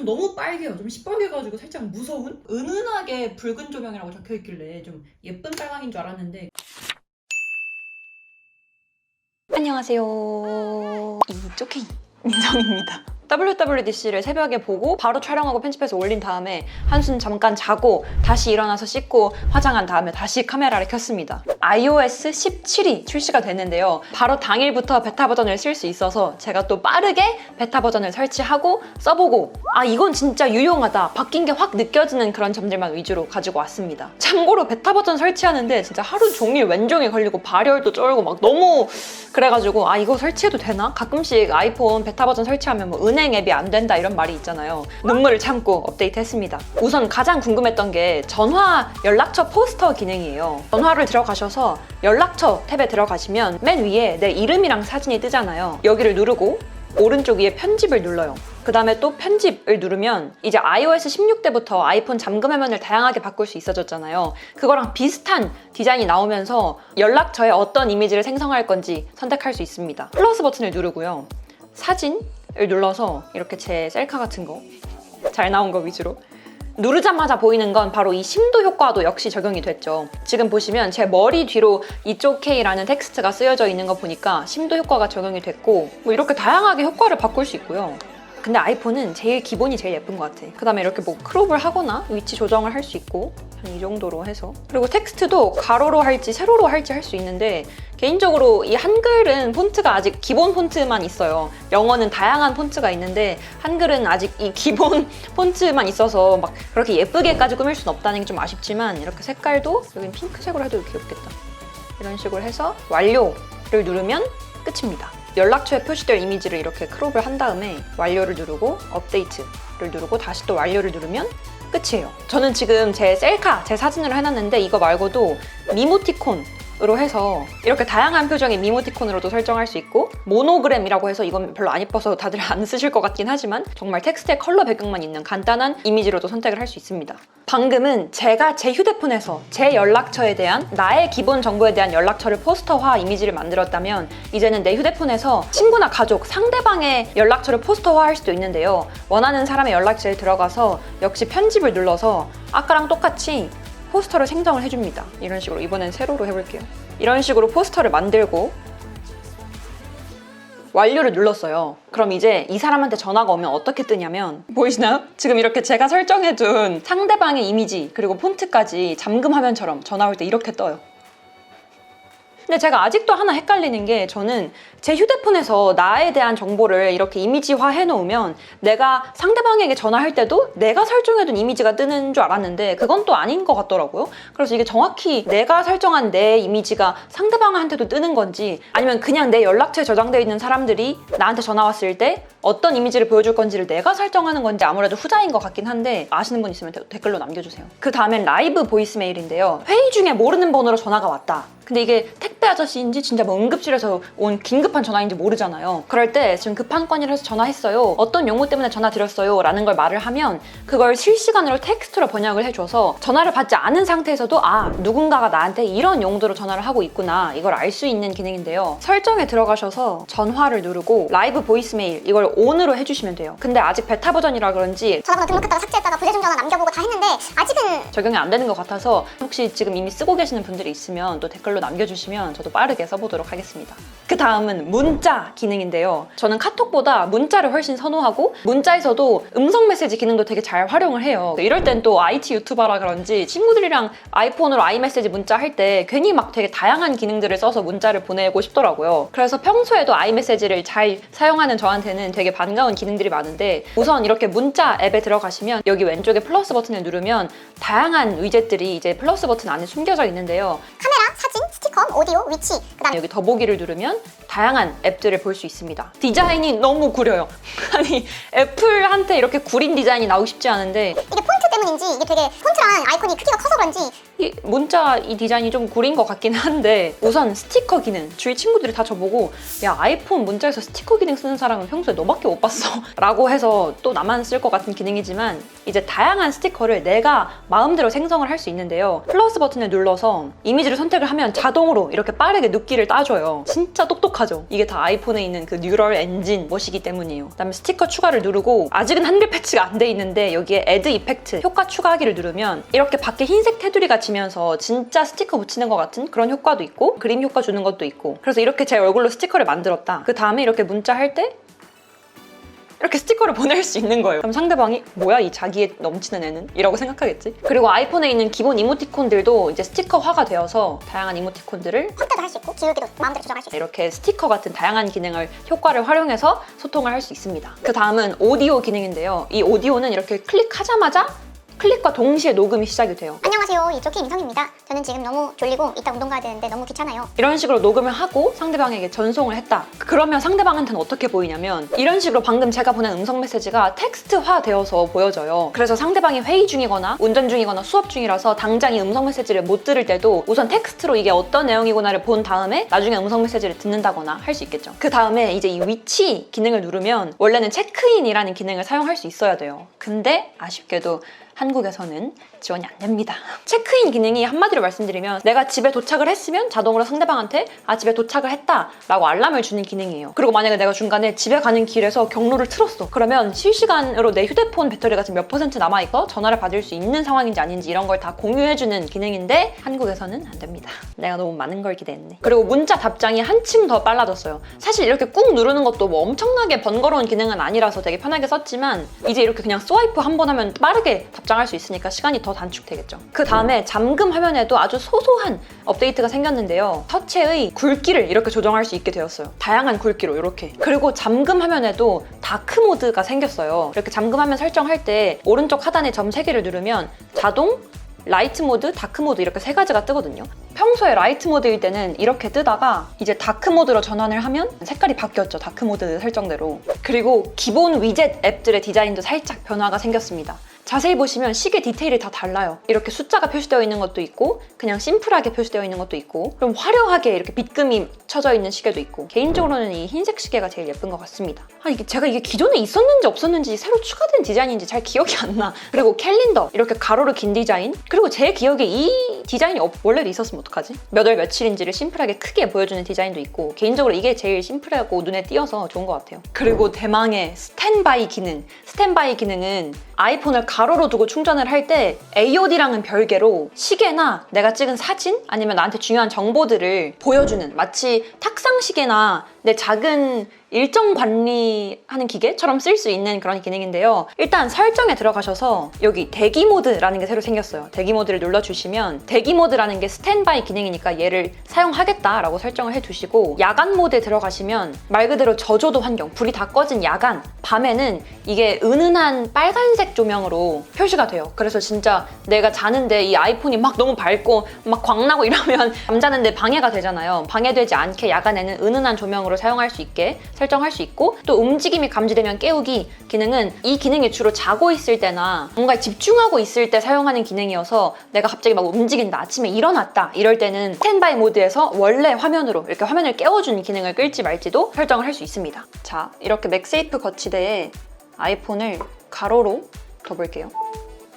좀 너무 빨개요. 좀 시뻘개가지고 살짝 무서운? 은은하게 붉은 조명이라고 적혀있길래 좀 예쁜 빨강인 줄 알았는데 안녕하세요. 이쪽이 민정입니다. WWDC를 새벽에 보고 바로 촬영하고 편집해서 올린 다음에 한숨 잠깐 자고 다시 일어나서 씻고 화장한 다음에 다시 카메라를 켰습니다. iOS 17이 출시가 됐는데요. 바로 당일부터 베타 버전을 쓸 수 있어서 제가 또 빠르게 베타 버전을 설치하고 써보고 아 이건 진짜 유용하다, 바뀐 게 확 느껴지는 그런 점들만 위주로 가지고 왔습니다. 참고로 베타 버전 설치하는데 진짜 하루 종일 왼종일 걸리고 발열도 쩔고 막 너무 그래가지고 아 이거 설치해도 되나? 가끔씩 아이폰 베타 버전 설치하면 뭐 은행 앱이 안 된다 이런 말이 있잖아요. 눈물을 참고 업데이트했습니다. 우선 가장 궁금했던 게 전화 연락처 포스터 기능이에요. 전화를 들어가셔서 연락처 탭에 들어가시면 맨 위에 내 이름이랑 사진이 뜨잖아요. 여기를 누르고 오른쪽 위에 편집을 눌러요. 그 다음에 또 편집을 누르면 이제 iOS 16때부터 아이폰 잠금 화면을 다양하게 바꿀 수 있어졌잖아요. 그거랑 비슷한 디자인이 나오면서 연락처에 어떤 이미지를 생성할 건지 선택할 수 있습니다. 플러스 버튼을 누르고요. 사진을 눌러서 이렇게 제 셀카 같은 거 잘 나온 거 위주로 누르자마자 보이는 건 바로 이 심도 효과도 역시 적용이 됐죠. 지금 보시면 제 머리 뒤로 이쪽 K라는 텍스트가 쓰여져 있는 거 보니까 심도 효과가 적용이 됐고 뭐 이렇게 다양하게 효과를 바꿀 수 있고요. 근데 아이폰은 기본이 제일 예쁜 것 같아. 그 다음에 이렇게 뭐 크롭을 하거나 위치 조정을 할 수 있고 한 이 정도로 해서 그리고 텍스트도 가로로 할지 세로로 할지 할 수 있는데 개인적으로 이 한글은 폰트가 아직 기본 폰트만 있어요. 영어는 다양한 폰트가 있는데 한글은 아직 이 기본 폰트만 있어서 막 그렇게 예쁘게까지 꾸밀 순 없다는 게 좀 아쉽지만 이렇게 색깔도 여긴 핑크색으로 해도 귀엽겠다. 이런 식으로 해서 완료를 누르면 끝입니다. 연락처에 표시될 이미지를 이렇게 크롭을 한 다음에 완료를 누르고 업데이트를 누르고 다시 또 완료를 누르면 끝이에요. 저는 지금 제 셀카, 제 사진으로 해놨는데 이거 말고도 미모티콘으로 해서 이렇게 다양한 표정의 미모티콘으로도 설정할 수 있고 모노그램이라고 해서 이건 별로 안 예뻐서 다들 안 쓰실 것 같긴 하지만 정말 텍스트에 컬러 배경만 있는 간단한 이미지로도 선택을 할 수 있습니다. 방금은 제가 제 휴대폰에서 제 연락처에 대한 나의 기본 정보에 대한 연락처를 포스터화 이미지를 만들었다면 이제는 내 휴대폰에서 친구나 가족, 상대방의 연락처를 포스터화할 수도 있는데요. 원하는 사람의 연락처에 들어가서 역시 편집을 눌러서 아까랑 똑같이 포스터를 생성을 해줍니다. 이런 식으로 이번엔 세로로 해볼게요. 이런 식으로 포스터를 만들고 완료를 눌렀어요. 그럼 이제 이 사람한테 전화가 오면 어떻게 뜨냐면 보이시나요? 지금 이렇게 제가 설정해둔 상대방의 이미지 그리고 폰트까지 잠금 화면처럼 전화 올 때 이렇게 떠요. 근데 제가 아직도 하나 헷갈리는 게 저는 제 휴대폰에서 나에 대한 정보를 이렇게 이미지화 해놓으면 내가 상대방에게 전화할 때도 내가 설정해둔 이미지가 뜨는 줄 알았는데 그건 또 아닌 것 같더라고요. 그래서 이게 정확히 내가 설정한 내 이미지가 상대방한테도 뜨는 건지 아니면 그냥 내 연락처에 저장되어 있는 사람들이 나한테 전화 왔을 때 어떤 이미지를 보여줄 건지를 내가 설정하는 건지 아무래도 후자인 것 같긴 한데 아시는 분 있으면 댓글로 남겨주세요. 그 다음엔 라이브 보이스메일인데요. 회의 중에 모르는 번호로 전화가 왔다. 근데 이게 택배 아저씨인지 진짜 뭐 응급실에서 온 긴급한 전화인지 모르잖아요. 그럴 때 지금 급한 건이라 해서 전화했어요. 어떤 용무 때문에 전화 드렸어요. 라는 걸 말을 하면 그걸 실시간으로 텍스트로 번역을 해줘서 전화를 받지 않은 상태에서도 아 누군가가 나한테 이런 용도로 전화를 하고 있구나 이걸 알 수 있는 기능인데요. 설정에 들어가셔서 전화를 누르고 라이브 보이스메일 이걸 ON으로 해주시면 돼요. 근데 아직 베타 버전이라 그런지 전화번호 등록했다가 삭제했다가 부재중 전화 남겨보고 다 했는데 아직은 적용이 안 되는 것 같아서 혹시 지금 이미 쓰고 계시는 분들이 있으면 또 댓글로 남겨주시면 저도 빠르게 써보도록 하겠습니다. 그 다음은 문자 기능인데요. 저는 카톡보다 문자를 훨씬 선호하고 문자에서도 음성 메시지 기능도 되게 잘 활용을 해요. 이럴 땐 또 IT 유튜버라 그런지 친구들이랑 아이폰으로 아이메시지 문자 할 때 괜히 막 되게 다양한 기능들을 써서 문자를 보내고 싶더라고요. 그래서 평소에도 아이메시지를 잘 사용하는 저한테는 되게 반가운 기능들이 많은데 우선 이렇게 문자 앱에 들어가시면 여기 왼쪽에 플러스 버튼을 누르면 다양한 위젯들이 이제 플러스 버튼 안에 숨겨져 있는데요. 카메라, 사진, 스티커, 오디오, 위치 그다음 여기 더보기를 누르면 다양한 앱들을 볼 수 있습니다. 디자인이 너무 구려요. 아니 애플한테 이렇게 구린 디자인이 나오기 쉽지 않은데 이게 폰트 때문인지 이게 되게 폰트랑 아이콘이 크기가 커서 그런지 이 문자 이 디자인이 좀 구린 것 같긴 한데 우선 스티커 기능 주위 친구들이 다 저보고 야 아이폰 문자에서 스티커 기능 쓰는 사람은 평소에 너밖에 못 봤어 라고 해서 또 나만 쓸 것 같은 기능이지만 이제 다양한 스티커를 내가 마음대로 생성을 할 수 있는데요. 플러스 버튼을 눌러서 이미지를 선택을 클릭을 하면 자동으로 이렇게 빠르게 눕기를 따줘요. 진짜 똑똑하죠? 이게 다 아이폰에 있는 그 뉴럴 엔진 멋이기 때문이에요. 그다음에 스티커 추가를 누르고 아직은 한글 패치가 안 돼 있는데 여기에 애드 이펙트 효과 추가하기를 누르면 이렇게 밖에 흰색 테두리가 지면서 진짜 스티커 붙이는 것 같은 그런 효과도 있고 그림 효과 주는 것도 있고 그래서 이렇게 제 얼굴로 스티커를 만들었다. 그 다음에 이렇게 문자 할 때 이렇게 스티커를 보낼 수 있는 거예요. 그럼 상대방이 뭐야 이 자기애 넘치는 애는? 이라고 생각하겠지? 그리고 아이폰에 있는 기본 이모티콘들도 이제 스티커화가 되어서 다양한 이모티콘들을 확대도 할 수 있고 지우기도 마음대로 조절할 수 있고 이렇게 스티커 같은 다양한 기능을 효과를 활용해서 소통을 할 수 있습니다. 그 다음은 오디오 기능인데요. 이 오디오는 이렇게 클릭하자마자 클릭과 동시에 녹음이 시작이 돼요. 안녕하세요, 이쪽이 임성입니다. 저는 지금 너무 졸리고 이따 운동 가야 되는데 너무 귀찮아요. 이런 식으로 녹음을 하고 상대방에게 전송을 했다. 그러면 상대방한테는 어떻게 보이냐면 이런 식으로 방금 제가 보낸 음성 메시지가 텍스트화 되어서 보여져요. 그래서 상대방이 회의 중이거나 운전 중이거나 수업 중이라서 당장 이 음성 메시지를 못 들을 때도 우선 텍스트로 이게 어떤 내용이구나를 본 다음에 나중에 음성 메시지를 듣는다거나 할 수 있겠죠. 그 다음에 이제 이 위치 기능을 누르면 원래는 체크인이라는 기능을 사용할 수 있어야 돼요. 근데 아쉽게도 한국에서는 지원이 안 됩니다. 체크인 기능이 한마디로 말씀드리면 내가 집에 도착을 했으면 자동으로 상대방한테 아 집에 도착을 했다 라고 알람을 주는 기능이에요. 그리고 만약에 내가 중간에 집에 가는 길에서 경로를 틀었어. 그러면 실시간으로 내 휴대폰 배터리가 지금 몇 % 남아있고 전화를 받을 수 있는 상황인지 아닌지 이런 걸 다 공유해주는 기능인데 한국에서는 안 됩니다. 내가 너무 많은 걸 기대했네. 그리고 문자 답장이 한층 더 빨라졌어요. 사실 이렇게 꾹 누르는 것도 뭐 엄청나게 번거로운 기능은 아니라서 되게 편하게 썼지만 이제 이렇게 그냥 스와이프 한 번 하면 빠르게 답장할 수 있으니까 시간이 더 단축되겠죠. 그 다음에 잠금 화면에도 아주 소소한 업데이트가 생겼는데요. 터치의 굵기를 이렇게 조정할 수 있게 되었어요. 다양한 굵기로 이렇게. 그리고 잠금 화면에도 다크 모드가 생겼어요. 이렇게 잠금 화면 설정할 때 오른쪽 하단에 점 3개를 누르면 자동, 라이트 모드, 다크 모드 이렇게 3가지가 뜨거든요. 평소에 라이트 모드일 때는 이렇게 뜨다가 이제 다크 모드로 전환을 하면 색깔이 바뀌었죠. 다크 모드 설정대로. 그리고 기본 위젯 앱들의 디자인도 살짝 변화가 생겼습니다. 자세히 보시면 시계 디테일이 다 달라요. 이렇게 숫자가 표시되어 있는 것도 있고 그냥 심플하게 표시되어 있는 것도 있고 좀 화려하게 이렇게 빗금이 쳐져 있는 시계도 있고 개인적으로는 이 흰색 시계가 제일 예쁜 것 같습니다. 제가 이게 기존에 있었는지 없었는지 새로 추가된 디자인인지 잘 기억이 안 나. 그리고 캘린더 이렇게 가로로 긴 디자인 그리고 제 기억에 이 디자인이 원래도 있었으면 어떡하지? 몇 월 며칠인지를 심플하게 크게 보여주는 디자인도 있고 개인적으로 이게 제일 심플하고 눈에 띄어서 좋은 것 같아요. 그리고 대망의 스탠바이 기능. 스탠바이 기능은 아이폰을 가로로 두고 충전을 할 때 AOD랑은 별개로 시계나 내가 찍은 사진 아니면 나한테 중요한 정보들을 보여주는 마치 탁상 시계나 내 작은 일정 관리하는 기계처럼 쓸 수 있는 그런 기능인데요. 일단 설정에 들어가셔서 여기 대기 모드라는 게 새로 생겼어요. 대기 모드를 눌러주시면 대기 모드라는 게 스탠바이 기능이니까 얘를 사용하겠다라고 설정을 해두시고 야간 모드에 들어가시면 말 그대로 저조도 환경, 불이 다 꺼진 야간, 밤에는 이게 은은한 빨간색 조명으로 표시가 돼요. 그래서 진짜 내가 자는데 이 아이폰이 막 너무 밝고 막 광나고 이러면 잠자는데 방해가 되잖아요. 방해되지 않게 야간에는 은은한 조명으로 사용할 수 있게 설정할 수 있고 또 움직임이 감지되면 깨우기 기능은 이 기능이 주로 자고 있을 때나 뭔가 집중하고 있을 때 사용하는 기능이어서 내가 갑자기 막 움직인다 아침에 일어났다 이럴 때는 스탠바이 모드에서 원래 화면으로 이렇게 화면을 깨워주는 기능을 끌지 말지도 설정을 할 수 있습니다. 자, 이렇게 맥세이프 거치대에 아이폰을 가로로 둬볼게요.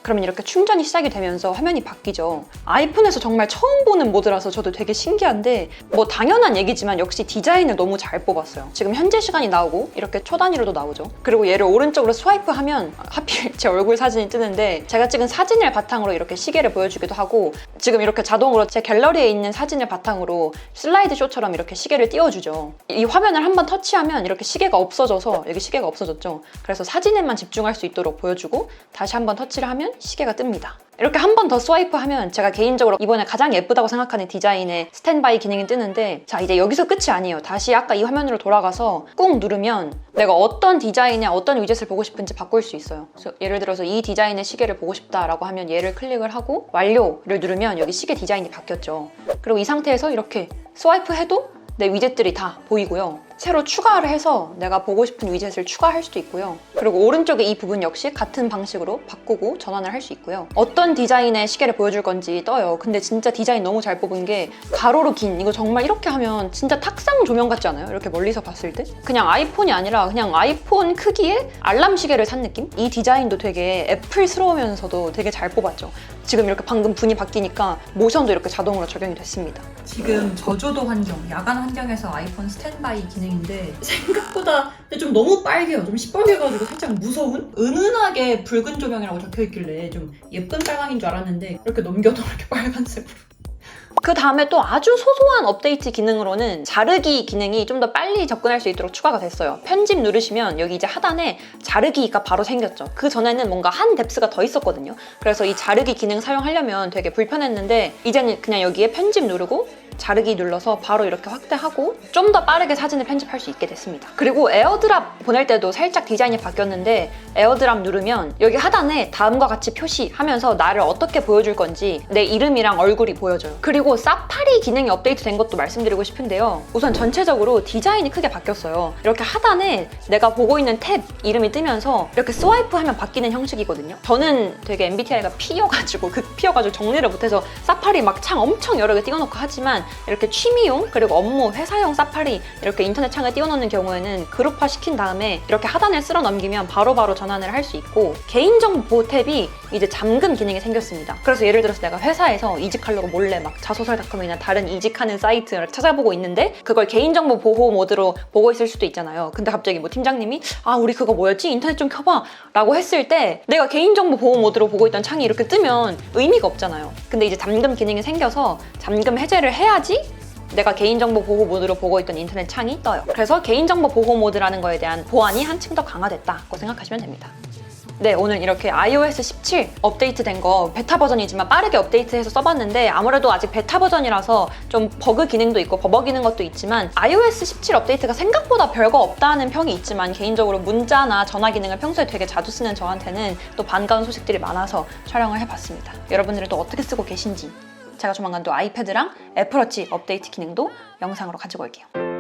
그러면 이렇게 충전이 시작이 되면서 화면이 바뀌죠. 아이폰에서 정말 처음 보는 모드라서 저도 되게 신기한데 뭐 당연한 얘기지만 역시 디자인을 너무 잘 뽑았어요. 지금 현재 시간이 나오고 이렇게 초 단위로도 나오죠. 그리고 얘를 오른쪽으로 스와이프하면 하필 제 얼굴 사진이 뜨는데 제가 찍은 사진을 바탕으로 이렇게 시계를 보여주기도 하고 지금 이렇게 자동으로 제 갤러리에 있는 사진을 바탕으로 슬라이드 쇼처럼 이렇게 시계를 띄워주죠. 이 화면을 한번 터치하면 이렇게 시계가 없어져서 여기 시계가 없어졌죠. 그래서 사진에만 집중할 수 있도록 보여주고 다시 한번 터치를 하면 시계가 뜹니다. 이렇게 한 번 더 스와이프하면 제가 개인적으로 이번에 가장 예쁘다고 생각하는 디자인의 스탠바이 기능이 뜨는데 자 이제 여기서 끝이 아니에요. 다시 아까 이 화면으로 돌아가서 꾹 누르면 내가 어떤 디자인의 어떤 위젯을 보고 싶은지 바꿀 수 있어요. 그래서 예를 들어서 이 디자인의 시계를 보고 싶다라고 하면 얘를 클릭을 하고 완료를 누르면 여기 시계 디자인이 바뀌었죠. 그리고 이 상태에서 이렇게 스와이프해도 내 위젯들이 다 보이고요. 새로 추가를 해서 내가 보고 싶은 위젯을 추가할 수도 있고요. 그리고 오른쪽에 이 부분 역시 같은 방식으로 바꾸고 전환을 할 수 있고요. 어떤 디자인의 시계를 보여줄 건지 떠요. 근데 진짜 디자인 너무 잘 뽑은 게 가로로 긴 이거 정말 이렇게 하면 진짜 탁상 조명 같지 않아요? 이렇게 멀리서 봤을 때? 그냥 아이폰이 아니라 그냥 아이폰 크기의 알람 시계를 산 느낌? 이 디자인도 되게 애플스러우면서도 되게 잘 뽑았죠. 지금 이렇게 방금 분이 바뀌니까 모션도 이렇게 자동으로 적용이 됐습니다. 지금 저조도 환경, 야간 환경에서 아이폰 스탠바이 기능인데 생각보다 근데 좀 너무 빨개요. 좀 시뻘개가지고 살짝 무서운? 은은하게 붉은 조명이라고 적혀있길래 좀 예쁜 빨강인 줄 알았는데 이렇게 넘겨도 이렇게 빨간색으로. 그 다음에 또 아주 소소한 업데이트 기능으로는 자르기 기능이 좀 더 빨리 접근할 수 있도록 추가가 됐어요. 편집 누르시면 여기 이제 하단에 자르기가 바로 생겼죠. 그 전에는 뭔가 한 뎁스가 더 있었거든요. 그래서 이 자르기 기능 사용하려면 되게 불편했는데 이제는 그냥 여기에 편집 누르고 자르기 눌러서 바로 이렇게 확대하고 좀 더 빠르게 사진을 편집할 수 있게 됐습니다. 그리고 에어드랍 보낼 때도 살짝 디자인이 바뀌었는데 에어드랍 누르면 여기 하단에 다음과 같이 표시하면서 나를 어떻게 보여줄 건지 내 이름이랑 얼굴이 보여져요. 그리고 사파리 기능이 업데이트된 것도 말씀드리고 싶은데요. 우선 전체적으로 디자인이 크게 바뀌었어요. 이렇게 하단에 내가 보고 있는 탭 이름이 뜨면서 이렇게 스와이프하면 바뀌는 형식이거든요. 저는 되게 MBTI가 P여가지고 P여가지고 정리를 못해서 사파리 막 창 엄청 여러 개 띄워놓고 하지만 이렇게 취미용 그리고 업무 회사용 사파리 이렇게 인터넷 창에 띄워놓는 경우에는 그룹화 시킨 다음에 이렇게 하단에 쓸어 넘기면 바로바로 전환을 할 수 있고 개인정보 보호 탭이 이제 잠금 기능이 생겼습니다. 그래서 예를 들어서 내가 회사에서 이직하려고 몰래 막 자소설닷컴이나 다른 이직하는 사이트를 찾아보고 있는데 그걸 개인정보 보호 모드로 보고 있을 수도 있잖아요. 근데 갑자기 뭐 팀장님이 아 우리 그거 뭐였지? 인터넷 좀 켜봐 라고 했을 때 내가 개인정보 보호 모드로 보고 있던 창이 이렇게 뜨면 의미가 없잖아요. 근데 이제 잠금 기능이 생겨서 잠금 해제를 해야지 내가 개인정보 보호 모드로 보고 있던 인터넷 창이 떠요. 그래서 개인정보 보호 모드라는 거에 대한 보안이 한층 더 강화됐다고 생각하시면 됩니다. 네, 오늘 이렇게 iOS 17 업데이트된 거 베타 버전이지만 빠르게 업데이트해서 써봤는데 아무래도 아직 베타 버전이라서 좀 버그 기능도 있고 버벅이는 것도 있지만 iOS 17 업데이트가 생각보다 별거 없다는 평이 있지만 개인적으로 문자나 전화 기능을 평소에 되게 자주 쓰는 저한테는 또 반가운 소식들이 많아서 촬영을 해봤습니다. 여러분들은 또 어떻게 쓰고 계신지 제가 조만간 또 아이패드랑 애플워치 업데이트 기능도 영상으로 가지고 올게요.